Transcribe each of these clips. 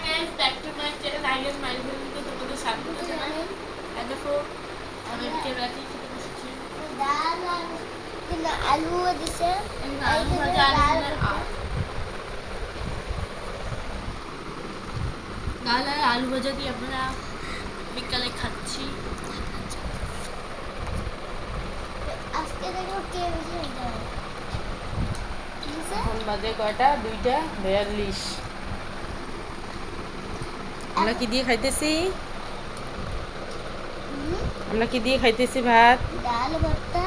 guys, back to my channel. I am my video to তোমাদের স্বাগত জানাই। আর দেখো আমি ক্যামেরাতে খেতে বসেছি। ডাল আর কিনা আলু দিছে, আলু ভাজা আর ডাল আর আলু ভাজা দিয়ে আমরা বিকালে খাচ্ছি। আজকে দেখো কে বেশি যায়। এখন বাজে কয়টা? 2:42। আমরা কি দিয়ে খাইতেছি? আমরা কি দিয়ে খাইতেছি ভাত? ডাল ভর্তা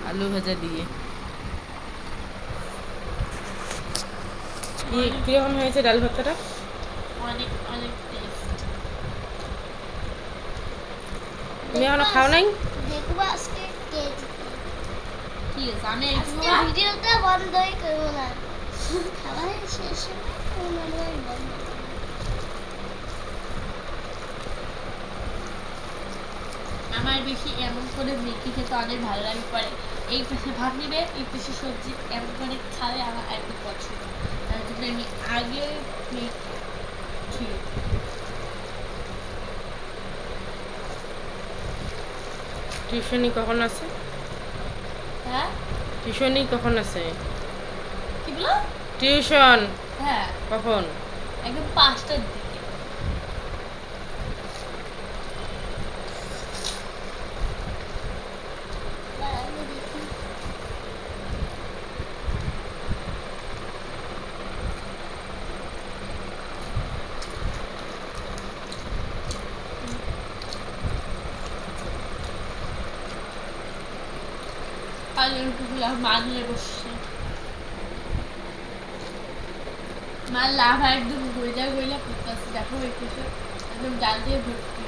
আলু ভাজা দিয়ে। কি কিরকম হয়েছে ডাল ভর্তাটা? অনেক অনেক টেস্ট। তুমি এখনো খাও নাই? দেখবো আজকে কে জিতে। ঠিক আছে, আমি আজকে ভিডিওটা বন্ধই করবো না, খাবার শেষ হবে বন্ধ। আমার বেশি এমন করে মেখে খেতে অনেক ভালো লাগে। পরে এই পাশে ভাত নেবে, এই পাশে সবজি, এমন করে খালে আমার একদম পছন্দ। তার জন্য আমি আগে মেখে টিউশনি কখন আছে? হ্যাঁ টিউশনি কখন আছে? কি বলো? টিউশন হ্যাঁ কখন? একদম 5টার দিকে। আমি দেখি আর একটুগুলো মা নিয়ে বসছে। মা লাভা একদম গইলা গইলা করতেছে। দেখো একটু একদম ডাল দিয়ে ভর্তি।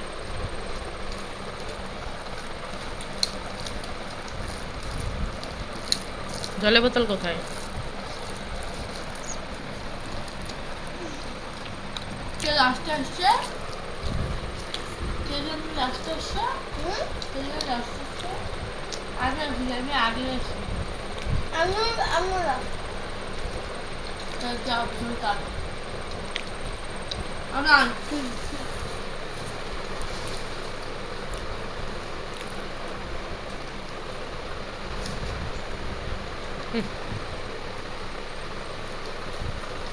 জলের বোতল কোথায়? কে লাস্টে আসছে? কে যেন লাস্টে আসছে? কে যেন লাস্টে আসছে? আমি আসি, আমি আগে আসি। আমরা যাও ভুলতাম আমরা আনছি।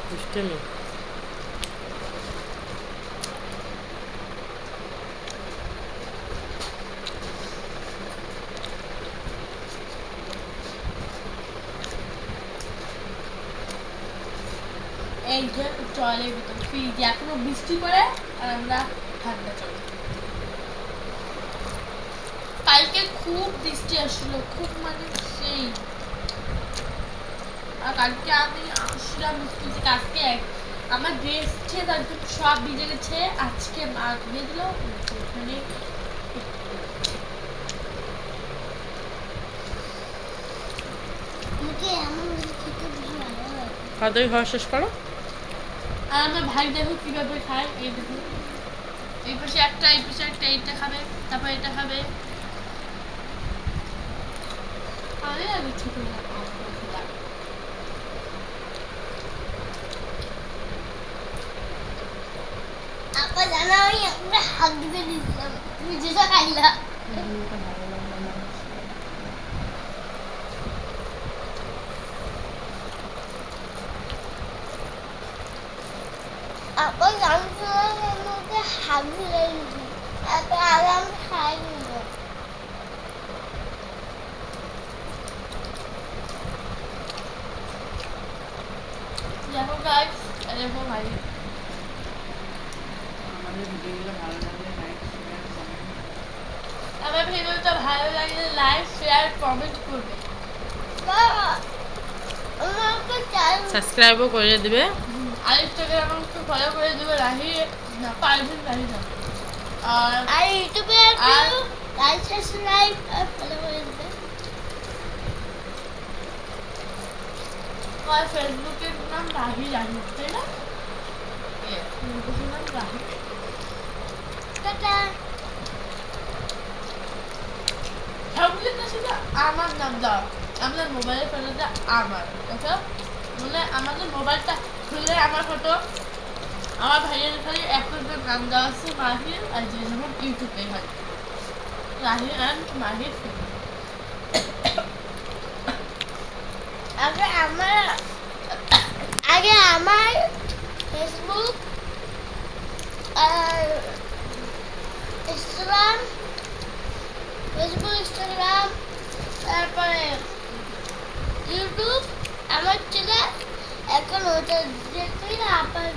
দুষ্টমি। এই যে জলের ভিতর ফ্রিজে এখনো বৃষ্টি করে আর আমরা ঠান্ডা চলে। কালকে খুব বৃষ্টি আসলো, খুব মানে সেই। আর কালকে আমি আসলাম স্কুল থেকে, আজকে আমার ড্রেস ছে তার জন্য সব ভিজে গেছে। আজকে মা ধুয়ে দিল ওখানে। আমাকে এমন খেতে বেশি ভালো লাগে। তাড়াতাড়ি খাওয়া শেষ করো। আর আমার ভাই দেখো কিভাবে খায়, এই দেখো এই পাশে একটা, এই পাশে একটা, এইটা খাবে, তারপর এটা খাবে। আরে আমি ছোট আপা জানা আমি একটা হাত দিতে দিয়েছিলাম, তুমি যেটা খাইলা। আপা জানছিলাম আমাকে হাত দিতে দিয়েছি, এত আরাম খাই নিল। দেখো গাইস, দেখো ভাই আমাদের ভিডিওগুলো ভালো লাগলে লাইক শেয়ার কমেন্ট। আমার ভিডিওটা ভালো লাগলে লাইক শেয়ার কমেন্ট করবে। আমাকে চাই সাবস্ক্রাইবও করে দিবে। আর ইনস্টাগ্রাম আমাকে ফলো করে দেবে, রাহি না পারবেন রাহি না। আর আর ইউটিউবে আর লাইক সাবস্ক্রাইব আর ফলো করে দেবে। আর ফেসবুকের নাম রাহি রাহি, তাই না? ফেসবুকের নাম রাহি। টাটা। সবগুলোর সাথে আমার নাম দাও, আপনার মোবাইলের ফোনটা আমার, ওকে? মানে আমাদের মোবাইলটা খুললে আমার ফটো, আমার ভাইয়ের খালি একটা নাম দেওয়া আছে মাহির, আর যে যেমন ইউটিউবে হয় রাহির অ্যান্ড মাহির ফটো। আগে আমার আগে আমার ফেসবুক আর ইনস্টাগ্রাম, ইনস্টাগ্রাম, তারপরে ইউটিউব আমার ছিল। এখন ওটা দেখি না আবার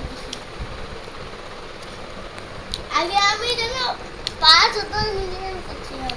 আগে আমি যেন 5,000 মিলিয়ন করছিলাম।